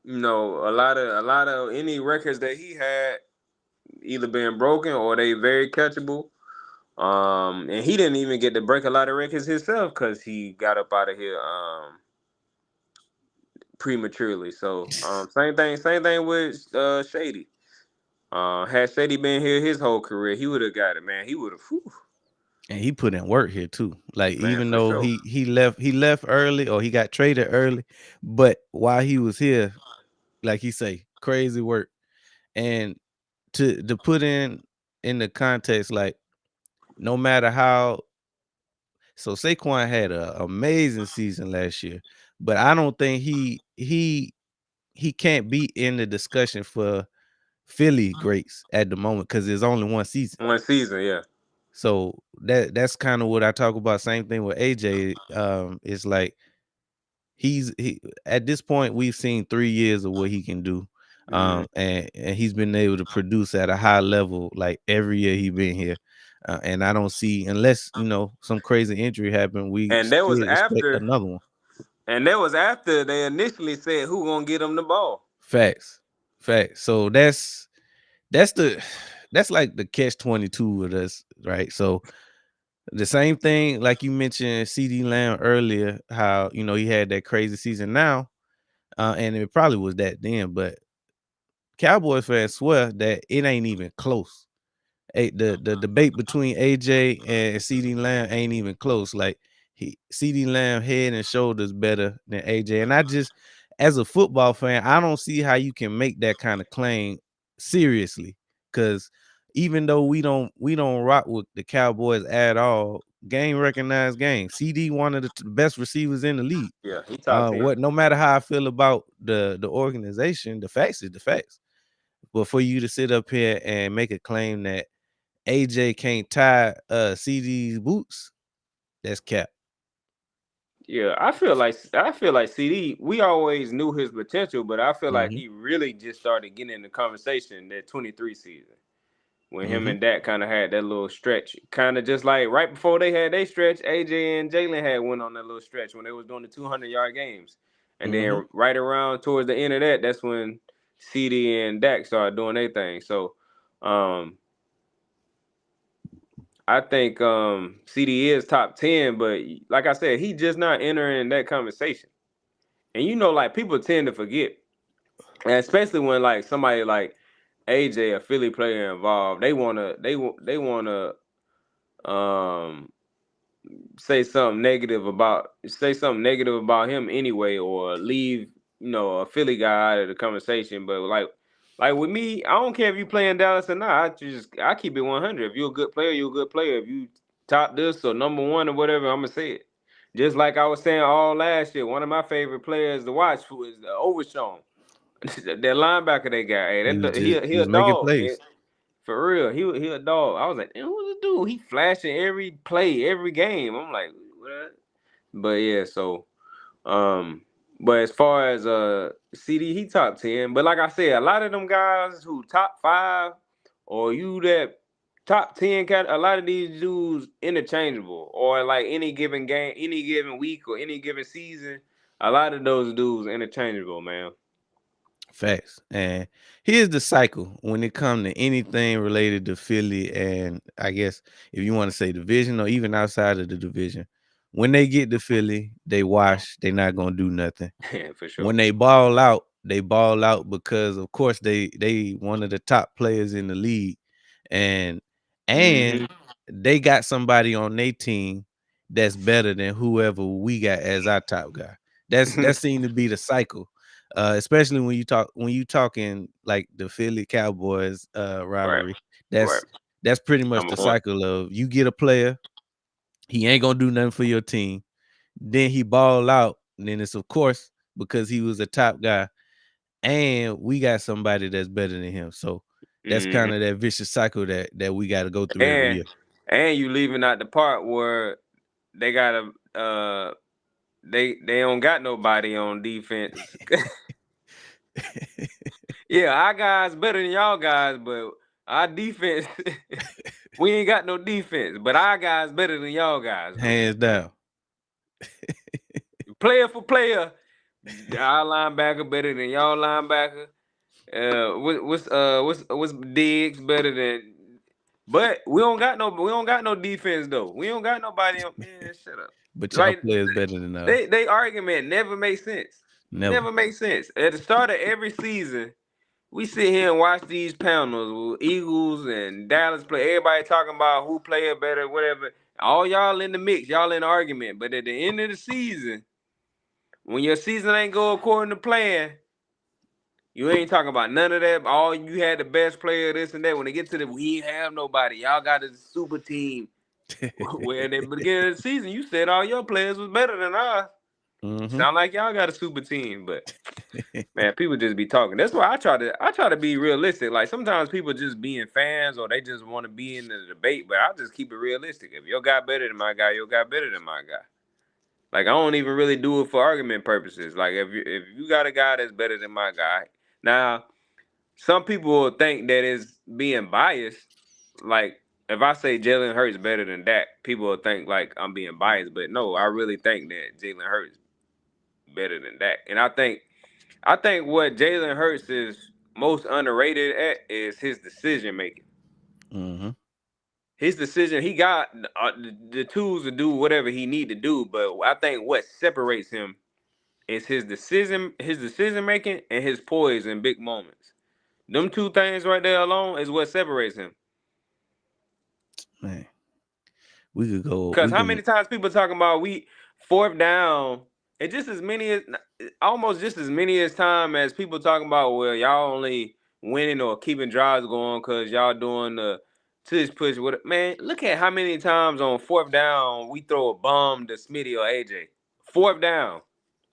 a lot of any records that he had either been broken or they very catchable. And he didn't even get to break a lot of records himself because he got up out of here prematurely. So same thing with Shady. Had Shady been here his whole career, he would have got it, man. He would have, And he put in work here too. Like man, even for though sure. he left early or he got traded early, but while he was here, like he say, crazy work. And to put in the context, like no matter how so Saquon had an amazing season last year, but I don't think he can't be in the discussion for Philly greats at the moment because there's only one season. One season, yeah. So that's kind of what I talk about. Same thing with AJ. It's like he at this point we've seen 3 years of what he can do. Hmm. And he's been able to produce at a high level like every year he been here. And I don't see unless some crazy injury happened, we And that was should expect after, another one. and that was after they initially said who gonna get him the ball. Facts. Facts. So that's the that's like the catch 22 of this, right? So the same thing, like you mentioned, CD Lamb earlier, how he had that crazy season now, and it probably was that then, but Cowboys fans swear that it ain't even close. The debate between AJ and CD Lamb ain't even close. Like CD Lamb head and shoulders better than AJ, and I just, as a football fan, I don't see how you can make that kind of claim seriously. Because even though we don't rock with the Cowboys at all, game recognized game. CD one of the best receivers in the league. Yeah, he top 10. What no matter how I feel about the organization, the facts is the facts. But for you to sit up here and make a claim that AJ can't tie CD's boots, that's cap. Yeah, I feel like CD. We always knew his potential, but I feel like Mhm. he really just started getting in the conversation that 23 season when him Mhm. and Dak kind of had that little stretch, kind of just like right before they had their stretch. AJ and Jalen had went on that little stretch when they was doing the 200-yard games. And Mhm. then right around towards the end of that, that's when CD and Dak started doing their thing. So um I think CD is top 10, but like I said, he just not entering that conversation. And like people tend to forget, and especially when like somebody like AJ, a Philly player involved, they wanna um say something negative about him anyway, or leave a Philly guy out of the conversation. But like with me, I don't care if you play in Dallas or not. I keep it 100. If you're a good player, you're a good player. If you top this or number one or whatever, I'm gonna say it. Just like I was saying all last year, one of my favorite players to watch was Overshown. That linebacker they got. Hey, he He a was making dog. plays. For real, he a dog. I was like, damn, who's the dude? He flashing every play, every game. I'm like, what? But yeah, so um, but as far as CD, he top 10. But like I said, a lot of them guys who top 5 or you that top 10 a lot of these dudes interchangeable, or like any given game, any given week, or any given season. A lot of those dudes interchangeable, man. Facts. And here's the cycle when it comes to anything related to Philly, and I guess if you want to say division or even outside of the division, when they get to Philly, they wash. They're not gonna do nothing. For sure. When they ball out because of course they one of the top players in the league, and and Hmm. they got somebody on their team that's better than whoever we got as our top guy. That seemed to be the cycle. Especially when you talking like the Philly Cowboys Right. rivalry. Right. That's pretty much Number the one. cycle of you get a player, he ain't gonna do nothing for your team. Then he ball out, and then it's of course because he was a top guy, and we got somebody that's better than him. So that's kind Hmm. of that vicious cycle that we got to go through every And year. and you leaving out the part where they gotta they don't got nobody on defense. Yeah, our guys better than y'all guys, but our defense we ain't got no defense. But our guys better than y'all guys though. Hands down. Player for player, our linebacker better than y'all linebacker. What's Diggs better than? But we don't got no defense though. We don't got nobody on. Man, shut up. But y'all Like players better than they argument never makes sense. never. Never makes sense. At the start of every season, we sit here and watch these panels with Eagles and Dallas play. Everybody talking about who play it better, whatever. All y'all in the mix, y'all in the argument. But at the end of the season, when your season ain't go according to plan, you ain't talking about none of that. All you had the best player, this and that. When they get to we ain't have nobody. Y'all got a super team. Where at the beginning of the season, you said all your players was better than us. Hmm. Sound like y'all got a super team, but man, people just be talking. That's why I try to be realistic. Like sometimes people just being fans or they just want to be in the debate, but I just keep it realistic. If your guy better than my guy, your guy better than my guy. Like I don't even really do it for argument purposes. Like if you got a guy that's better than my guy, now some people will think that it's being biased. Like if I say Jalen Hurts better than Dak, people will think like I'm being biased. But no, I really think that Jalen Hurts better than Dak. And I think what Jalen Hurts is most underrated at is his decision making. Hmm. His decision, he got the tools to do whatever he need to do. But I think what separates him is his decision making, and his poise in big moments. Them two things right there alone is what separates him. Man, we could go. Cause We how can. many times people talking about we fourth down, and just as many as almost just as many as time as people talking about well y'all only winning or keeping drives going because y'all doing the tush push with it. Man, look at how many times on fourth down we throw a bomb to Smitty or AJ. Fourth down,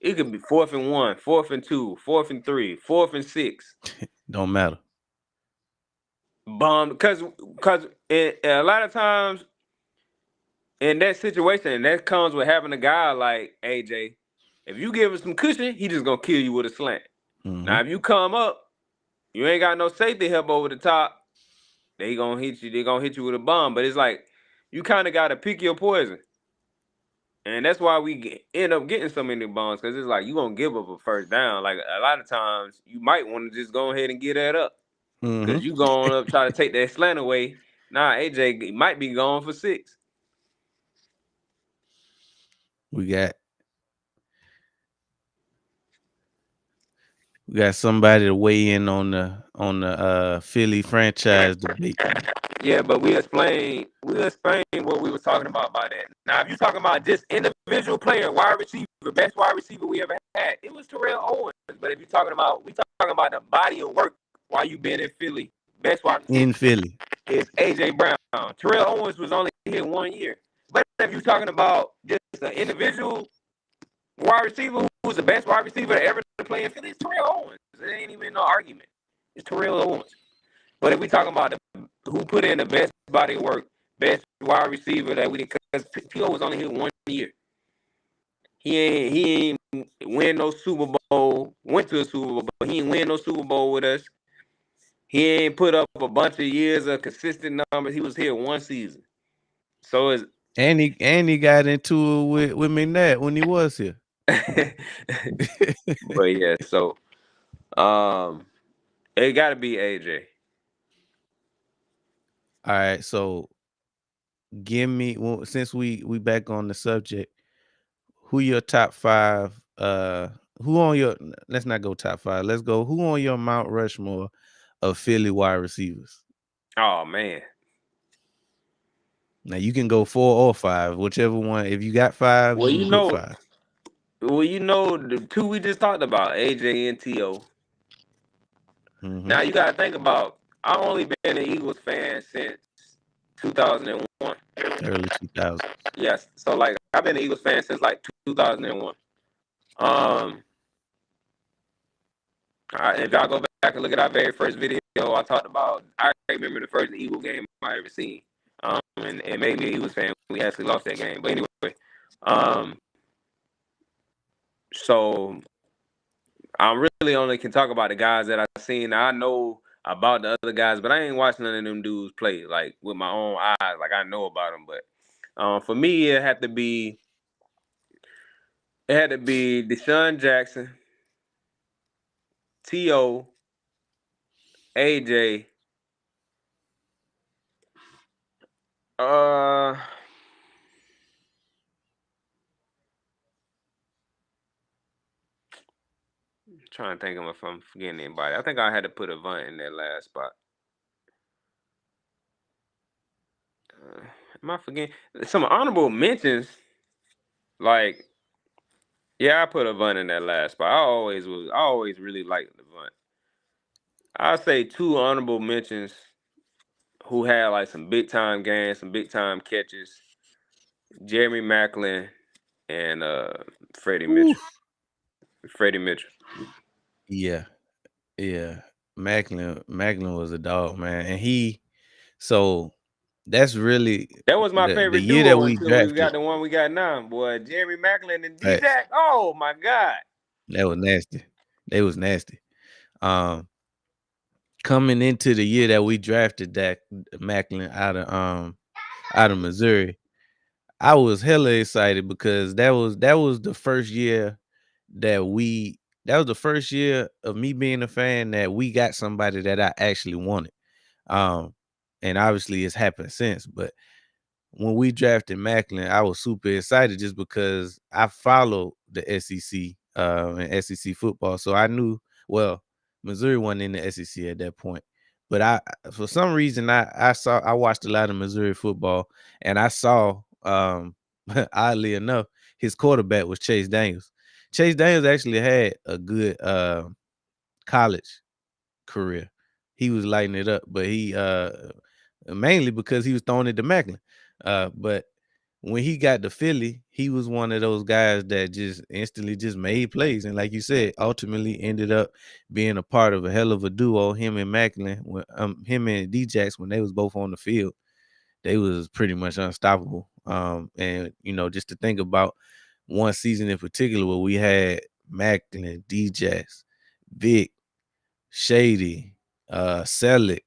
it could be 4th and 1, 4th and 2, 4th and 3, 4th and 6. Don't matter. Bomb because a lot of times in that situation, that comes with having a guy like AJ. If you give him some cushion, he just gonna kill you with a slant. Hmm. Now, if you come up, you ain't got no safety help over the top. They gonna hit you. They gonna hit you with a bomb. But it's like you kind of gotta pick your poison. And that's why we end up getting so many bombs, because it's like you gonna give up a first down. Like a lot of times, you might want to just go ahead and get that up, Mm-hmm. because you going up try to take that slant away. Nah, AJ might be going for 6. We got we got somebody to weigh in on the Philly franchise debate. Yeah, but we explain what we was talking about by that. Now, if you talking about just individual player, wide receiver, best wide receiver we ever had, it was Terrell Owens. But if you talking about the body of work while you been in Philly, best wide receiver In Philly. is AJ Brown. Terrell Owens was only here 1 year. But if you're talking about just an individual wide receiver who was the best wide receiver to ever play in Philly, it's Terrell Owens. It ain't even no argument. It's Terrell Owens. But if we talking about who put in the best body of work, best wide receiver that we did, because T.O. was only here 1 year. He ain't win no Super Bowl. Went to a Super Bowl, but he ain't win no Super Bowl with us. He ain't put up a bunch of years of consistent numbers. He was here 1 season. So it's And he got into it with McNabb when he was here. but yeah, so it gotta be AJ. All right, so give me, well, since we back on the subject, who your top 5 who on your, let's not go top 5. Let's go who on your Mount Rushmore of Philly wide receivers. Oh man. Now you can go 4 or 5, whichever one. If you got 5, Well, you can you put know, 5. the two we just talked about, AJ and T.O. Mm-hmm. Now you gotta think about. I've only been an Eagles fan since 2001. Early 2000s. Yes, so like I've been an Eagles fan since like 2001. Um, if y'all go back and look at our very first video, I talked about. I remember the first Eagle game I ever seen. And it made me an Eagles fan. We actually lost that game, but anyway. Um, so I really only can talk about the guys that I've seen. I know about the other guys, but I ain't watched none of them dudes play like with my own eyes. Like I know about them, but for me, it had to be Deshaun Jackson, T.O., AJ. Uh, trying to think of if I'm forgetting anybody. I think I had to put Avant in that last spot. Am I forgetting some honorable mentions? Like, yeah, I put Avant in that last spot. I always really liked Avant. I'll say 2 honorable mentions who had like some big time games, some big time catches. Jeremy Maclin and Freddie Ooh. Mitchell. Freddie Mitchell. Yeah. Yeah. Macklin was a dog, man. And so that's really That was my the favorite year that duo we until we got drafted. the one we got now, boy. Jeremy Maclin and Facts. D-Jack. Oh my God. That was nasty. They was nasty. Um, coming into the year that we drafted that Macklin out of Missouri, I was hella excited because that was the first year that was the first year of me being a fan that we got somebody that I actually wanted. Um, and obviously it's happened since, but when we drafted Macklin, I was super excited just because I followed the SEC and SEC football. So I knew, well, Missouri wasn't in the SEC at that point. But I for some reason I watched a lot of Missouri football and I saw oddly enough, his quarterback was Chase Daniels. Chase Daniels actually had a good college career. He was lighting it up, but he mainly because he was throwing it to Macklin. But when he got to Philly, he was one of those guys that just instantly just made plays. And like you said, ultimately ended up being a part of a hell of a duo, him and Macklin, him and D-Jax, when they was both on the field, they was pretty much unstoppable. And just to think about one season in particular where we had Macklin, D-Jax, Vic, Shady, Selleck,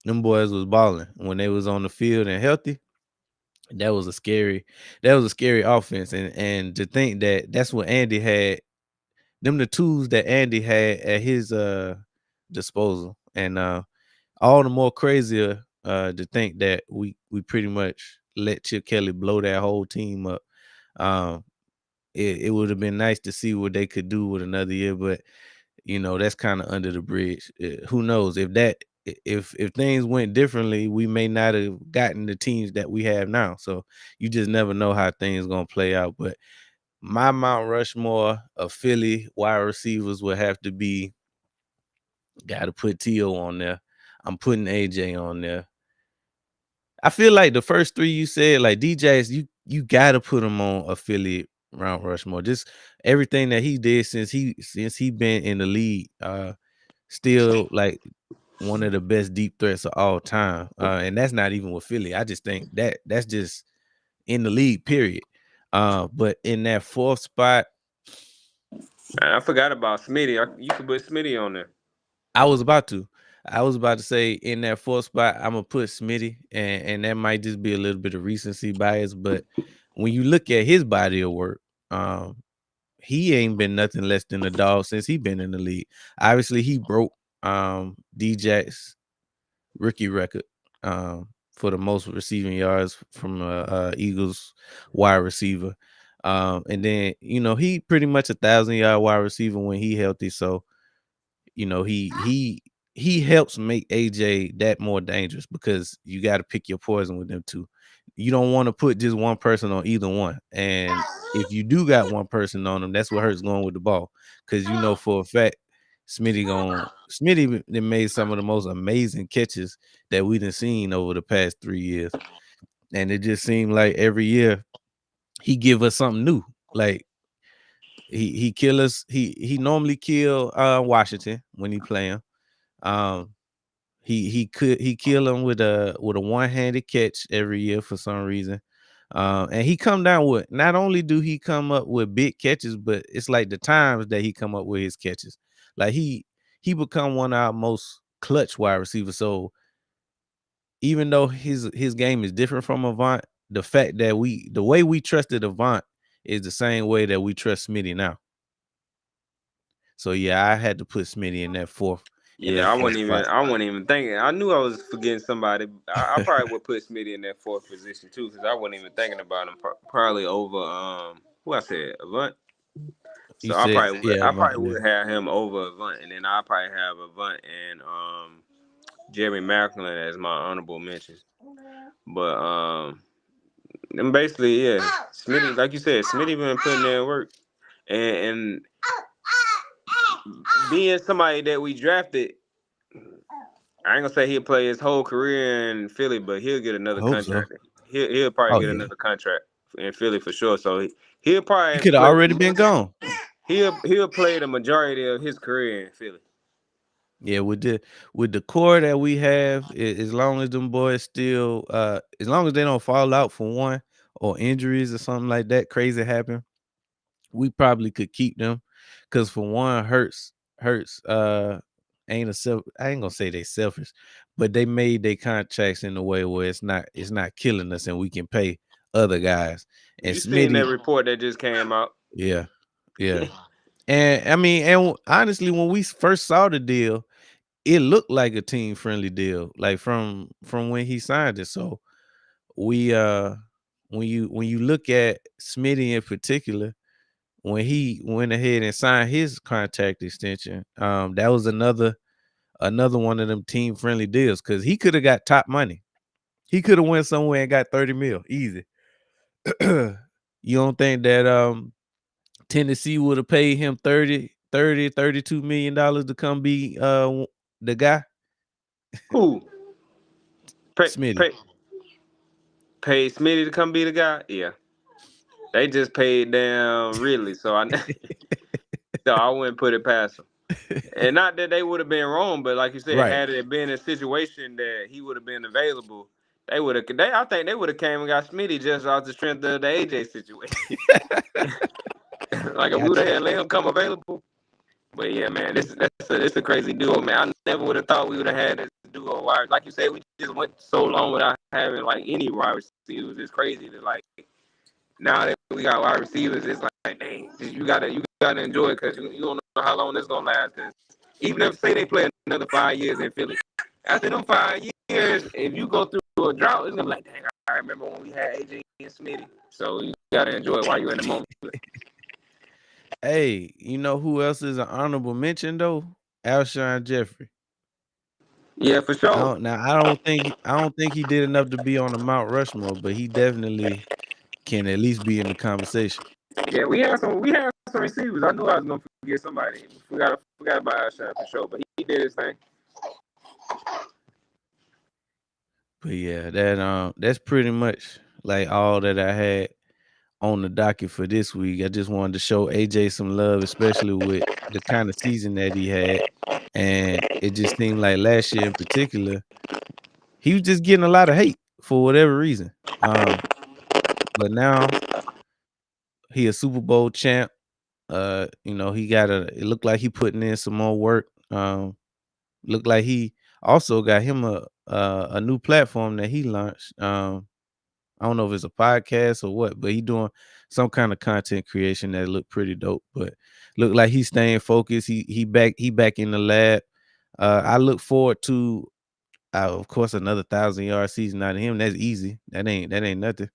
them boys was balling when they was on the field and healthy. That was a scary that was a scary offense, and to think that that's what Andy had, them the tools that Andy had at his disposal, and all the more crazier to think that we pretty much let Chip Kelly blow that whole team up. Um, it would have been nice to see what they could do with another year, but that's kind of under the bridge. Who knows if things went differently, we may not have gotten the teams that we have now. So you just never know how things gonna play out. But my Mount Rushmore of Philly wide receivers would have to be, got to put T.O. on there. I'm putting AJ on there. I feel like the first three you said, like DJs, you got to put him on a Philly Mount Rushmore. Just everything that he did since he been in the league. Still like one of the best deep threats of all time. And that's not even with Philly. I just think that's just in the league, period. But in that fourth spot, Man, I forgot about Smitty. You could put Smitty on there. I was about to. I was about to say in that fourth spot, I'm gonna put Smitty, and that might just be a little bit of recency bias. But when you look at his body of work, um, he ain't been nothing less than a dog since he been in the league. Obviously, he broke DJ's rookie record for the most receiving yards from Eagles wide receiver. And then he pretty much 1,000-yard wide receiver when he healthy. So he helps make AJ that more dangerous because you got to pick your poison with them too. You don't want to put just one person on either one. And if you do got one person on them, that's what hurts going with the ball. Because for a fact, Smitty done made some of the most amazing catches that we done seen over the past 3 years. And it just seemed like every year he give us something new. Like he kill us. He normally kill Washington when he play him. Um, he kill him with a one-handed catch every year for some reason. And he come down with, not only do he come up with big catches, but it's like the times that he come up with his catches. Like he become one of our most clutch wide receivers. So even though his game is different from Avant, the fact that the way we trusted Avant is the same way that we trust Smitty now. So yeah, I had to put Smitty in that fourth Yeah, I wasn't spot. even. I wasn't even thinking. I knew I was forgetting somebody. I probably would put Smitty in that fourth position too, because I wasn't even thinking about him. Probably over who I said Avant. You So I said, probably would. yeah, I Avant, probably yeah. would have him over Avant, and then I probably have Avant and Jerry Macklin as my honorable mentions. But and basically, yeah, Smitty, like you said, Smitty been putting in work, and being somebody that we drafted. I ain't gonna say he'll play his whole career in Philly, but he'll get I another hope so. contract. He'll probably Oh get yeah. another contract in Philly for sure. So he'll He probably could have play. already been gone. He'll play the majority of his career in Philly. Yeah, with the core that we have, as long as them boys still as long as they don't fall out for one or injuries or something like that crazy happen, we probably could keep them. Cause for one, hurts ain't a self I ain't gonna say they selfish, but they made their contracts in a way where it's not killing us and we can pay other guys. And You seen that Smitty, report that just came out? yeah, yeah. And I mean, and honestly, when we first saw the deal, it looked like a team friendly deal, like from when he signed it. So we when you look at Smitty in particular, when he went ahead and signed his contract extension, that was another one of them team friendly deals because he could have got top money. He could have went somewhere and got 30 mil easy. You don't think that Tennessee would have paid him 32 million dollars to come be the guy? Who pay Smitty. pay pay Smitty to come be the guy? Yeah, they just paid down Ridley, so I so I wouldn't put it past him. And not that they would have been wrong, but like you said, Right. had it been a situation that he would have been available, they would have. I think they would have came and got Smitty just off the strength of the AJ situation. Like if we would Gotcha. have had let him come available. But yeah, man, it's a crazy duo, man. I never would have thought we would have had this duo wide. Like you said, we just went so long without having like any wide receivers. It's crazy to like now that we got wide receivers, it's like dang, you gotta enjoy it because you don't know how long this gonna last. Cause even if say they play another 5 years in Philly, after them 5 years, if you go through a drought, it's gonna be like, dang, I remember when we had AJ and Smitty. So you gotta enjoy it while you're in the moment. Hey, you know who else is an honorable mention though? Alshon Jeffrey. Yeah, for sure. I don't think he did enough to be on the Mount Rushmore, but he definitely can at least be in the conversation. Yeah, we had some receivers. I knew I was gonna forget somebody. Forgot about Alshon for sure, but he did his thing. But yeah, that's pretty much like all that I had on the docket for this week. I just wanted to show AJ some love, especially with the kind of season that he had. And it just seemed like last year in particular, he was just getting a lot of hate for whatever reason. Um, but now he a Super Bowl champ. You know, it looked like he putting in some more work. Looked like he also got him a new platform that he launched. I don't know if it's a podcast or what, but he doing some kind of content creation that looked pretty dope. But look like he's staying focused. He back in the lab. I look forward to of course another 1,000 yard season out of him. That's easy. That ain't nothing.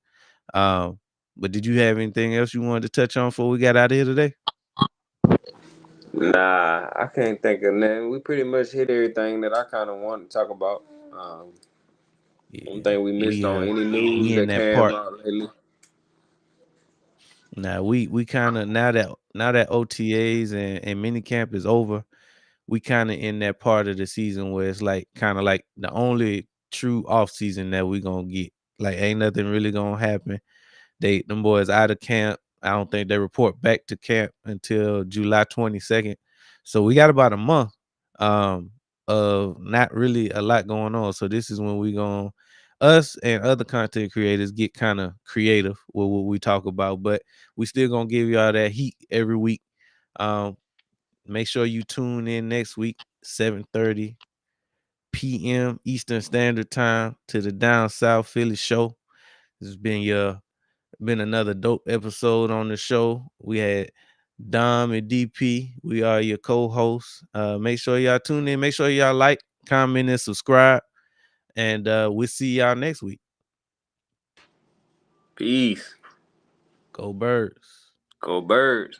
Um, but did you have anything else you wanted to touch on before we got out of here today? Nah, I can't think of nothing. We pretty much hit everything that I kind of want to talk about. Um, One Yeah, thing we missed on any news we in that that came part. out lately. Now we kind of now that OTAs and mini camp is over, we kind of in that part of the season where it's like kind of like the only true off season that we gonna get. Like ain't nothing really gonna happen. Them boys out of camp. I don't think they report back to camp until July 22nd. So we got about a month um of not really a lot going on. So this is when we going us and other content creators get kind of creative with what we talk about, but we still gonna give y'all that heat every week. Um Make sure you tune in next week, 7:30 p.m. Eastern Standard Time to the Down South Philly show. This has been another dope episode on the show. We had Dom and DP. We are your co-hosts. Make sure y'all tune in. Make sure y'all like, comment, and subscribe. And we'll see y'all next week. Peace. Go Birds. Go Birds.